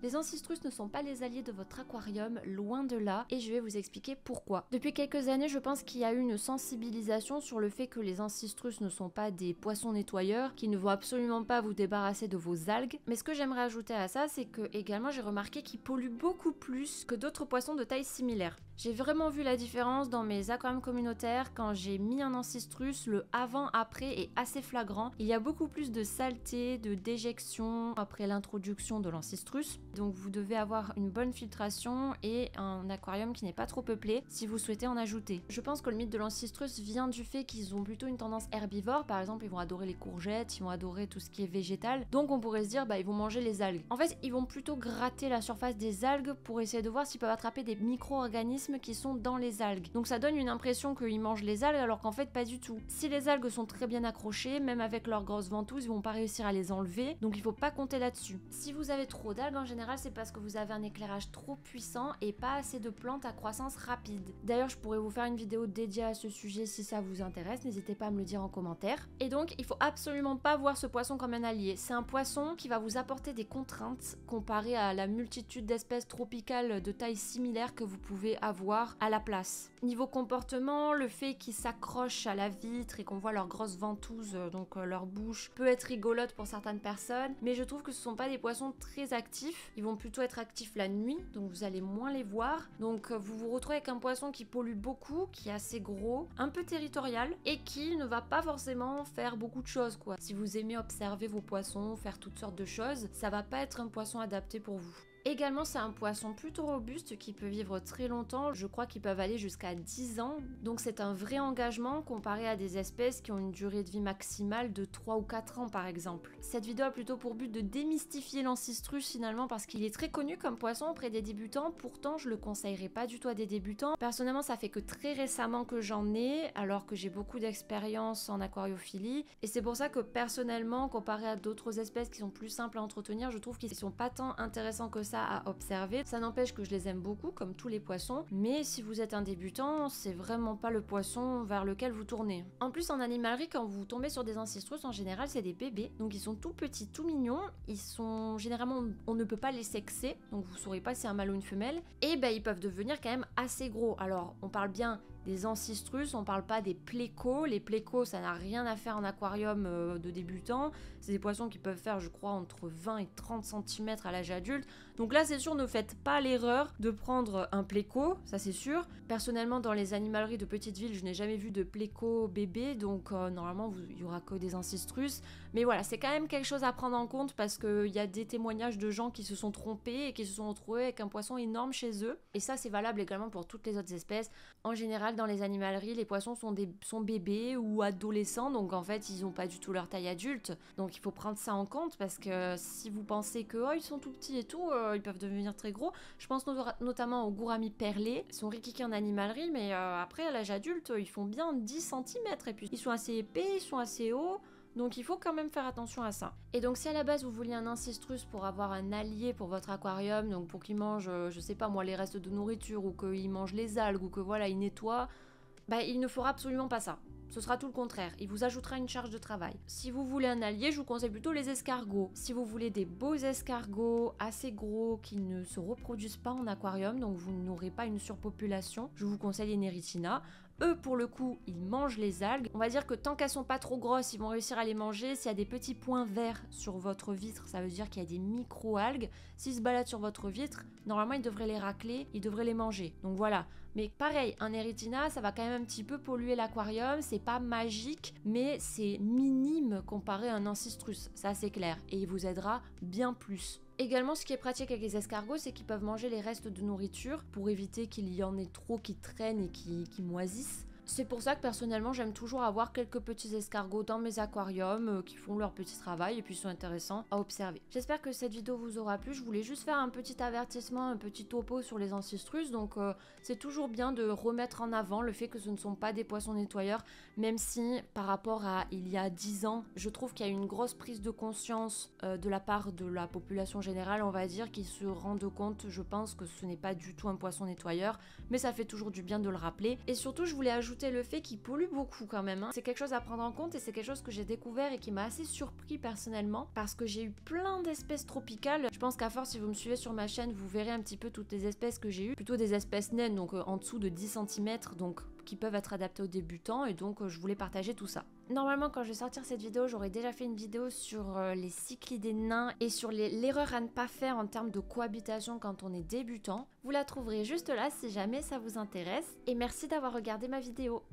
Les ancistrus ne sont pas les alliés de votre aquarium, loin de là, et je vais vous expliquer pourquoi. Depuis quelques années, je pense qu'il y a eu une sensibilisation sur le fait que les ancistrus ne sont pas des poissons nettoyeurs, qui ne vont absolument pas vous débarrasser de vos algues. Mais ce que j'aimerais ajouter à ça, c'est que également j'ai remarqué qu'ils polluent beaucoup plus que d'autres poissons de taille similaire. J'ai vraiment vu la différence dans mes aquariums communautaires quand j'ai mis un ancistrus, le avant-après est assez flagrant. Il y a beaucoup plus de saleté, de déjection après l'introduction de l'ancistrus. Donc vous devez avoir une bonne filtration et un aquarium qui n'est pas trop peuplé si vous souhaitez en ajouter. Je pense que le mythe de l'ancistrus vient du fait qu'ils ont plutôt une tendance herbivore. Par exemple, ils vont adorer les courgettes, ils vont adorer tout ce qui est végétal. Donc on pourrait se dire, ils vont manger les algues. En fait, ils vont plutôt gratter la surface des algues pour essayer de voir s'ils peuvent attraper des micro-organismes qui sont dans les algues. Donc ça donne une impression qu'ils mangent les algues alors qu'en fait pas du tout. Si les algues sont très bien accrochées, même avec leurs grosses ventouses, ils vont pas réussir à les enlever, donc il faut pas compter là-dessus. Si vous avez trop d'algues en général, c'est parce que vous avez un éclairage trop puissant et pas assez de plantes à croissance rapide. D'ailleurs, je pourrais vous faire une vidéo dédiée à ce sujet si ça vous intéresse, n'hésitez pas à me le dire en commentaire. Et donc, il faut absolument pas voir ce poisson comme un allié. C'est un poisson qui va vous apporter des contraintes comparé à la multitude d'espèces tropicales de taille similaire que vous pouvez avoir à la place. Niveau comportement, le fait qu'ils s'accrochent à la vitre et qu'on voit leurs grosses ventouses, donc leur bouche, peut être rigolote pour certaines personnes, mais je trouve que ce sont pas des poissons très actifs. Ils vont plutôt être actifs la nuit, donc vous allez moins les voir. Donc vous vous retrouvez avec un poisson qui pollue beaucoup, qui est assez gros, un peu territorial et qui ne va pas forcément faire beaucoup de choses quoi. Si vous aimez observer vos poissons, faire toutes sortes de choses, ça va pas être un poisson adapté pour vous. Également, c'est un poisson plutôt robuste qui peut vivre très longtemps. Je crois qu'ils peuvent aller jusqu'à 10 ans. Donc c'est un vrai engagement comparé à des espèces qui ont une durée de vie maximale de 3 ou 4 ans par exemple. Cette vidéo a plutôt pour but de démystifier l'ancistrus finalement parce qu'il est très connu comme poisson auprès des débutants. Pourtant, je le conseillerais pas du tout à des débutants. Personnellement, ça fait que très récemment que j'en ai, alors que j'ai beaucoup d'expérience en aquariophilie. Et c'est pour ça que personnellement, comparé à d'autres espèces qui sont plus simples à entretenir, je trouve qu'ils sont pas tant intéressants que ça à observer. Ça n'empêche que je les aime beaucoup comme tous les poissons, mais si vous êtes un débutant, c'est vraiment pas le poisson vers lequel vous tournez. En plus en animalerie, quand vous tombez sur des ancistrus, en général c'est des bébés, donc ils sont tout petits, tout mignons, ils sont généralement, on ne peut pas les sexer, donc vous saurez pas si c'est un mâle ou une femelle, et ils peuvent devenir quand même assez gros. Alors on parle bien des ancistrus, on parle pas des plécos. Les plécos, ça n'a rien à faire en aquarium de débutants. C'est des poissons qui peuvent faire, je crois, entre 20 et 30 cm à l'âge adulte. Donc là, c'est sûr, ne faites pas l'erreur de prendre un pléco, ça c'est sûr. Personnellement, dans les animaleries de petites villes, je n'ai jamais vu de pléco bébé, donc normalement, il y aura que des ancistrus. Mais voilà, c'est quand même quelque chose à prendre en compte parce qu'il y a des témoignages de gens qui se sont trompés et qui se sont retrouvés avec un poisson énorme chez eux. Et ça, c'est valable également pour toutes les autres espèces. En général, dans les animaleries, les poissons sont bébés ou adolescents, donc en fait, ils n'ont pas du tout leur taille adulte. Donc il faut prendre ça en compte parce que si vous pensez que ils sont tout petits et tout, ils peuvent devenir très gros. Je pense notamment aux gouramis perlés. Ils sont riquiqués en animalerie, mais après, à l'âge adulte, ils font bien 10 cm et puis ils sont assez épais, ils sont assez hauts. Donc il faut quand même faire attention à ça. Et donc si à la base vous vouliez un ancistrus pour avoir un allié pour votre aquarium, donc pour qu'il mange, je sais pas moi, les restes de nourriture ou qu'il mange les algues ou que voilà, il nettoie, il ne fera absolument pas ça. Ce sera tout le contraire, il vous ajoutera une charge de travail. Si vous voulez un allié, je vous conseille plutôt les escargots. Si vous voulez des beaux escargots assez gros qui ne se reproduisent pas en aquarium, donc vous n'aurez pas une surpopulation, je vous conseille les Neritina. Eux, pour le coup, ils mangent les algues. On va dire que tant qu'elles sont pas trop grosses, ils vont réussir à les manger. S'il y a des petits points verts sur votre vitre, ça veut dire qu'il y a des micro-algues. S'ils se baladent sur votre vitre, normalement, ils devraient les racler, ils devraient les manger. Donc voilà. Mais pareil, un Neritina, ça va quand même un petit peu polluer l'aquarium. C'est pas magique, mais c'est minime comparé à un ancistrus. Ça, c'est clair. Et il vous aidera bien plus. Également, ce qui est pratique avec les escargots, c'est qu'ils peuvent manger les restes de nourriture pour éviter qu'il y en ait trop qui traînent et qui moisissent. C'est pour ça que personnellement j'aime toujours avoir quelques petits escargots dans mes aquariums qui font leur petit travail et puis sont intéressants à observer. J'espère que cette vidéo vous aura plu, je voulais juste faire un petit avertissement, un petit topo sur les ancistrus, donc c'est toujours bien de remettre en avant le fait que ce ne sont pas des poissons nettoyeurs, même si par rapport à il y a 10 ans, je trouve qu'il y a une grosse prise de conscience de la part de la population générale, on va dire, qui se rendent compte, je pense, que ce n'est pas du tout un poisson nettoyeur, mais ça fait toujours du bien de le rappeler. Et surtout, je voulais ajouter rajouter le fait qu'ils polluent beaucoup quand même, hein. C'est quelque chose à prendre en compte et c'est quelque chose que j'ai découvert et qui m'a assez surpris personnellement parce que j'ai eu plein d'espèces tropicales. Je pense qu'à force, si vous me suivez sur ma chaîne, vous verrez un petit peu toutes les espèces que j'ai eues, plutôt des espèces naines, donc en dessous de 10 cm, donc qui peuvent être adaptées aux débutants, et donc je voulais partager tout ça. Normalement, quand je vais sortir cette vidéo, j'aurais déjà fait une vidéo sur les cyclidés nains et sur l'erreur à ne pas faire en termes de cohabitation quand on est débutant. Vous la trouverez juste là si jamais ça vous intéresse, et merci d'avoir regardé ma vidéo.